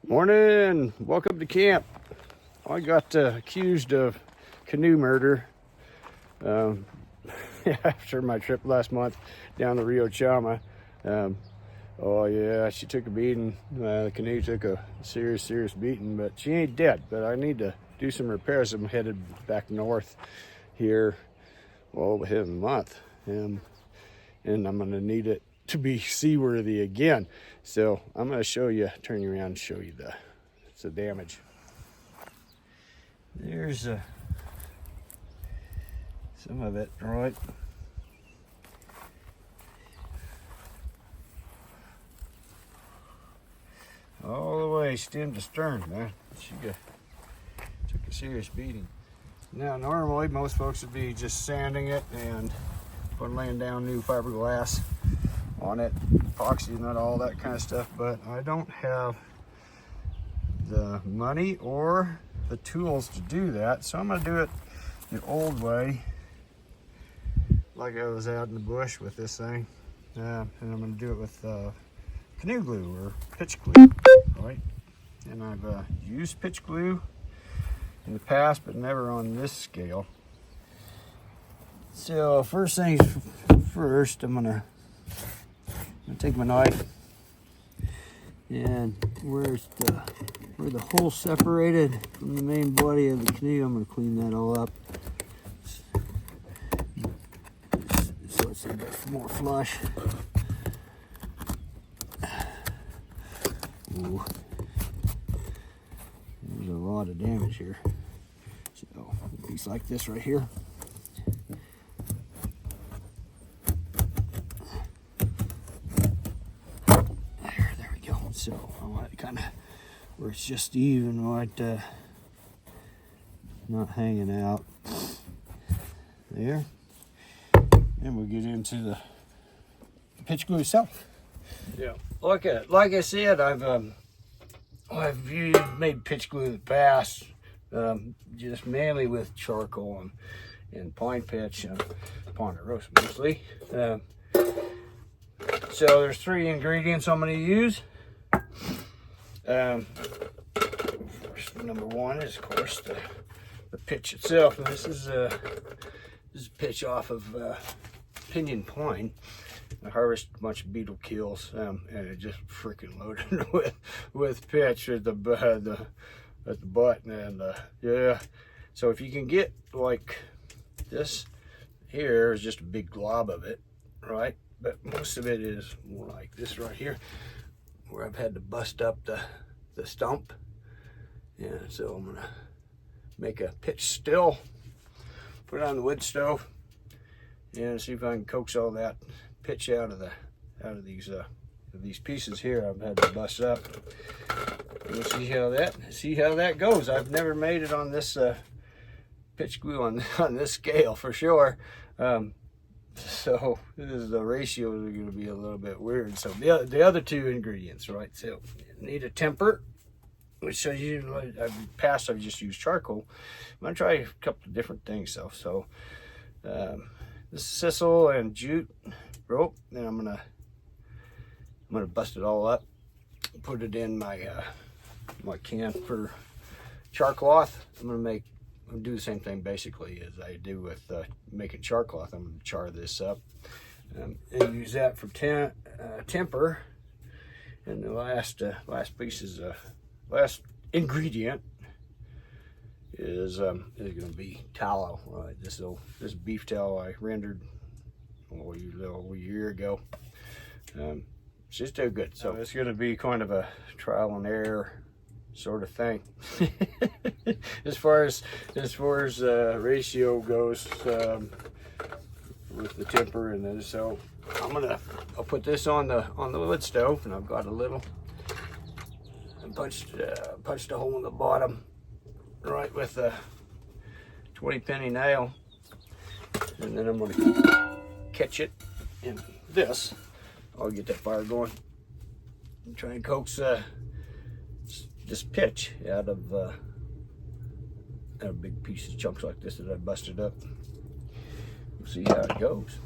Morning, welcome to camp. I got accused of canoe murder after my trip last month down the Rio Chama. Oh yeah, she took a beating. The canoe took a serious beating, but she ain't dead. But I need to do some repairs. I'm headed back north here, well, within a month, and I'm gonna need it to be seaworthy again. So I'm gonna show you, turn you around and show you the damage. There's some of it, right? All the way stem to stern, man. She took a serious beating. Now normally most folks would be just sanding it and laying down new fiberglass on it, epoxy, not all that kind of stuff, but I don't have the money or the tools to do that, so I'm gonna do it the old way, like I was out in the bush with this thing, and I'm gonna do it with canoe glue or pitch glue, right? And I've used pitch glue in the past, but never on this scale. So first things first, I'm gonna take my knife, and where the hole separated from the main body of the canoe, I'm gonna clean that all up so it's a bit more flush. Ooh. There's a lot of damage here. So a piece like this right here. There we go. So I want it kind of where it's just even, right, not hanging out. There. And we'll get into the pitch glue itself. Yeah. Like I said, I've made pitch glue in the past, just mainly with charcoal and pine pitch and ponderosa mostly. So there's 3 ingredients I'm going to use. Number 1 is, of course, the pitch itself. And this is pitch off of pinyon pine. I harvested a bunch of beetle kills, and it just freaking loaded with pitch at the butt, and yeah. So if you can get like this here is just a big glob of it, right? But most of it is more like this right here, where I've had to bust up the stump. Yeah, so I'm gonna make a pitch still, put it on the wood stove, and see if I can coax all that pitch out of these pieces here I've had to bust up. We'll see how that goes. I've never made it on this pitch glue on this scale for sure. So the ratios are going to be a little bit weird. So the other 2 ingredients, right? So you need a temper, which I've just used charcoal. I'm going to try a couple of different things though. So this is sisal and jute rope, and I'm gonna bust it all up, put it in my my can for char cloth. I'm gonna do the same thing basically as I do with making char cloth. I'm gonna char this up and use that for temper. And the last piece is last ingredient is gonna be tallow. This beef tallow I rendered a year ago. She's still good, so it's going to be kind of a trial and error sort of thing. as far as ratio goes, with the temper, and then so I'll put this on the wood stove, and I've got a little and punched a hole in the bottom right with a 20 penny nail, and then I'm going to catch it in this. I'll get that fire going and try and coax this pitch out of big pieces, chunks like this that I busted up. We'll see how it goes.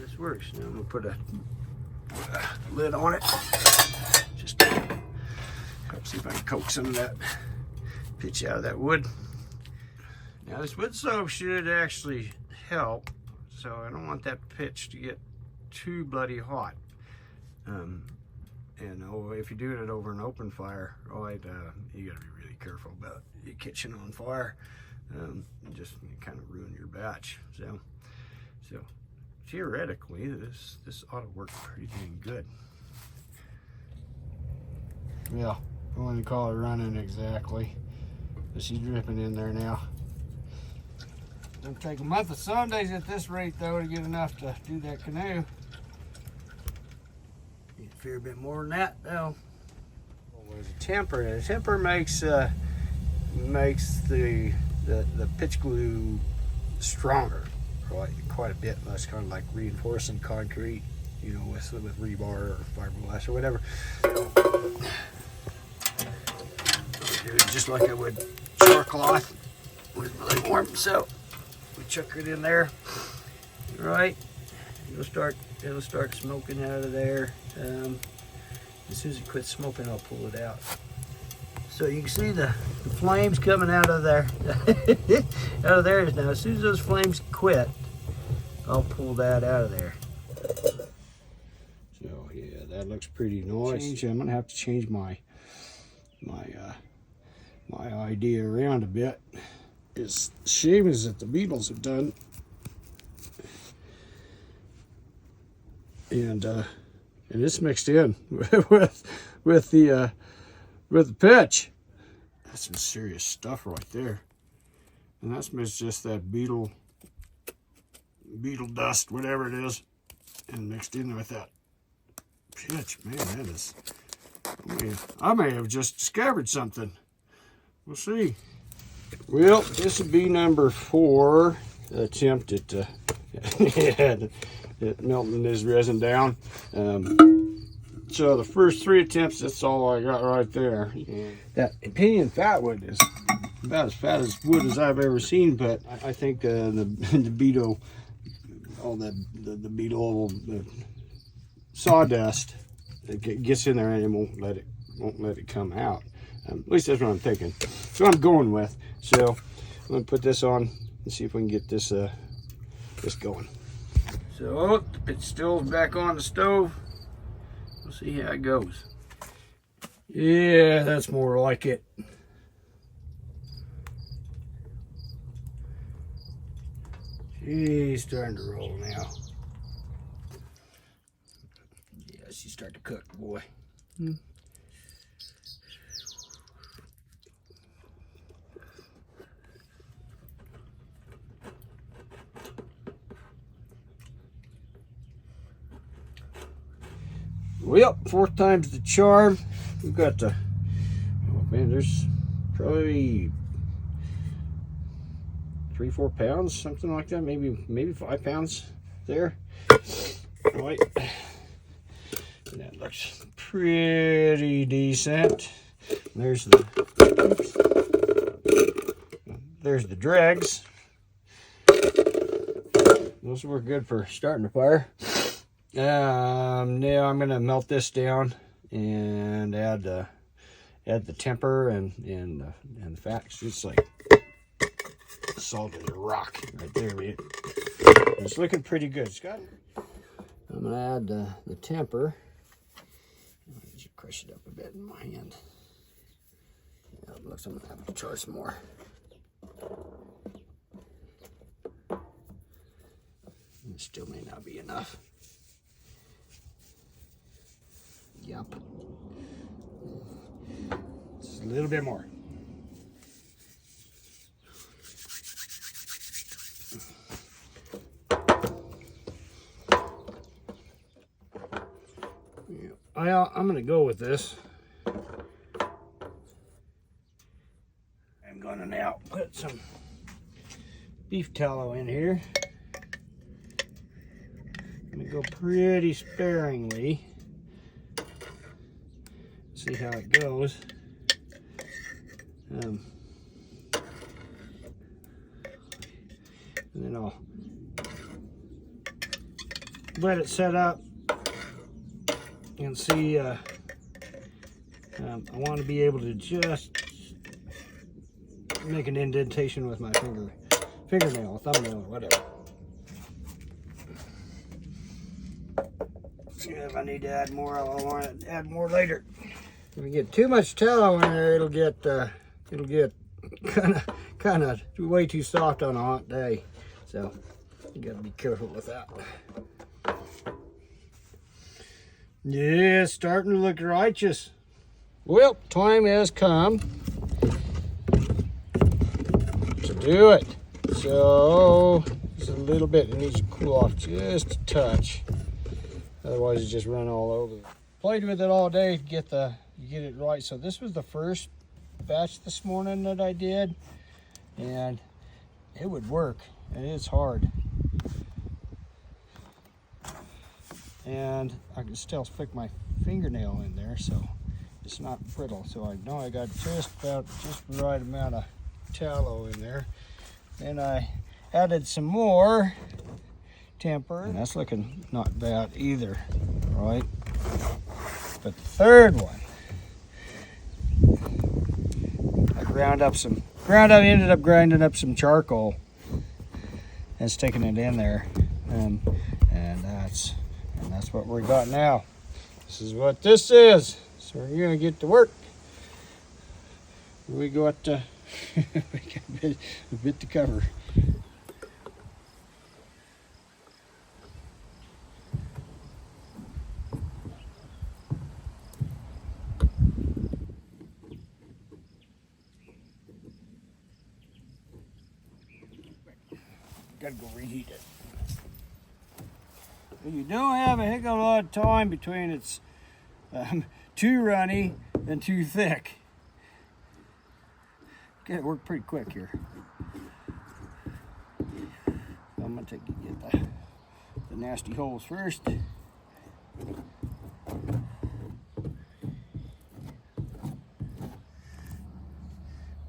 This works. Now I'm gonna put a lid on it. Just See if I can coax some of that pitch out of that wood. Now this wood stove should actually help, so I don't want that pitch to get too bloody hot. And if you're doing it over an open fire, you gotta be really careful about your kitchen on fire. Just kind of ruin your batch. So theoretically, this ought to work pretty dang good. Yeah, I wouldn't call it running exactly, but she's dripping in there now. It'll take a month of Sundays at this rate, though, to get enough to do that canoe. Need a fair bit more than that, though. There's a temper. The temper makes the pitch glue stronger quite a bit. That's kind of like reinforcing concrete, you know, with rebar or fiberglass or whatever. Do it just like I would char cloth with really warm. So we chuck it in there, right? It'll start smoking out of there. As soon as it quits smoking, I'll pull it out. So you can see the flames coming out of there. Out of there now. As soon as those flames quit, I'll pull that out of there. So yeah, that looks pretty nice. I'm gonna have to change my idea around a bit. As shame as that the beetles have done, and it's mixed in with the pitch. That's some serious stuff right there, and that's just that beetle dust, whatever it is, and mixed in with that pitch. Man, that is. I may have just discovered something. We'll see. Well, this would be number 4 attempt at melting this resin down. So the first 3 attempts, that's all I got right there. That pinion fat wood is about as fat as wood as I've ever seen, but I think the beetle, all the beetle, the sawdust, it gets in there and it won't let it come out. At least that's what I'm thinking. That's what I'm going with. So I'm gonna put this on and see if we can get this going. So the pitch still back on the stove. We'll see how it goes. Yeah, that's more like it. She's starting to roll now. Yeah, she's starting to cook, boy. Well, 4th time's the charm. We've got the, oh man, there's probably 3-4 pounds, something like that, maybe 5 pounds there. Right. And that looks pretty decent. There's the dregs. Those were good for starting a fire. Now I'm gonna melt this down and add the temper and the fat. It's like solid as a rock right there, man. It's looking pretty good. I'm gonna add the temper. Just crush it up a bit in my hand. Yeah, it looks, I'm gonna have to try some more. It still may not be enough. Yep. Just a little bit more. Yeah, I'm going to go with this. I'm going to now put some beef tallow in here. I'm going to go pretty sparingly. See how it goes. And then I'll let it set up and see how I want to be able to just make an indentation with my fingernail, thumbnail, whatever. See if I need to add more. I'll want to add more later. If we get too much tallow in there, it'll get kind of way too soft on a hot day. So you got to be careful with that. Yeah, it's starting to look righteous. Well, time has come to do it. So just a little bit. It needs to cool off just a touch. Otherwise, it just run all over. Played with it all day to get it right. So this was the first batch this morning that I did, and it would work. And it's hard. And I can still stick my fingernail in there, so it's not brittle. So I know I got just the right amount of tallow in there. Then I added some more temper, and that's looking not bad either, right? But the third one, I ended up grinding up some charcoal and sticking it in there, and that's what we got now. This is what this is. So we're gonna get to work. We got a bit to cover. Gotta go reheat it. You don't have a heck of a lot of time between it's too runny and too thick. Get it work pretty quick here. I'm gonna get the nasty holes first.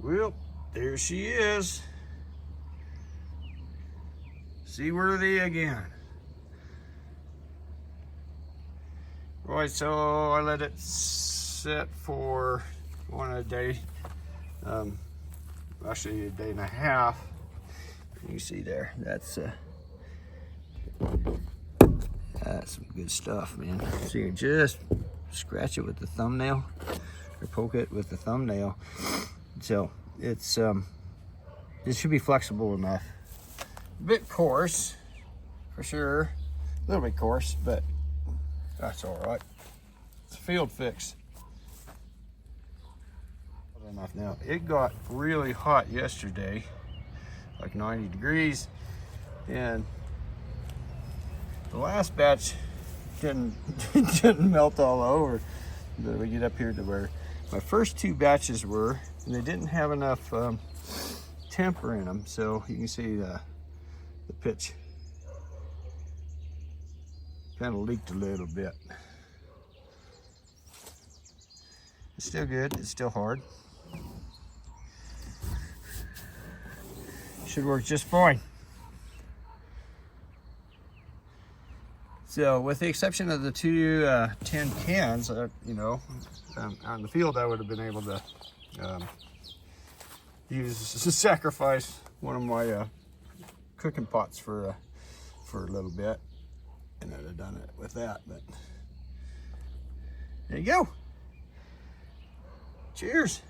Well, there she is. Seaworthy again. Right, so I let it sit for a day, actually a day and a half. You see there, that's some good stuff, man. So you just scratch it with the thumbnail or poke it with the thumbnail. So it's it should be flexible enough. A bit coarse, for sure. A little bit coarse, but that's all right. It's a field fix. Enough now. It got really hot yesterday, like 90 degrees, and the last batch didn't melt all over. But we get up here to where my first two batches were, and they didn't have enough temper in them, so you can see the pitch kind of leaked a little bit. It's still good, it's still hard. Should work just fine. So with the exception of the two tin cans, you know, out in the field I would have been able to sacrifice one of my cooking pots for a little bit, and I'd have done it with that. But there you go. Cheers.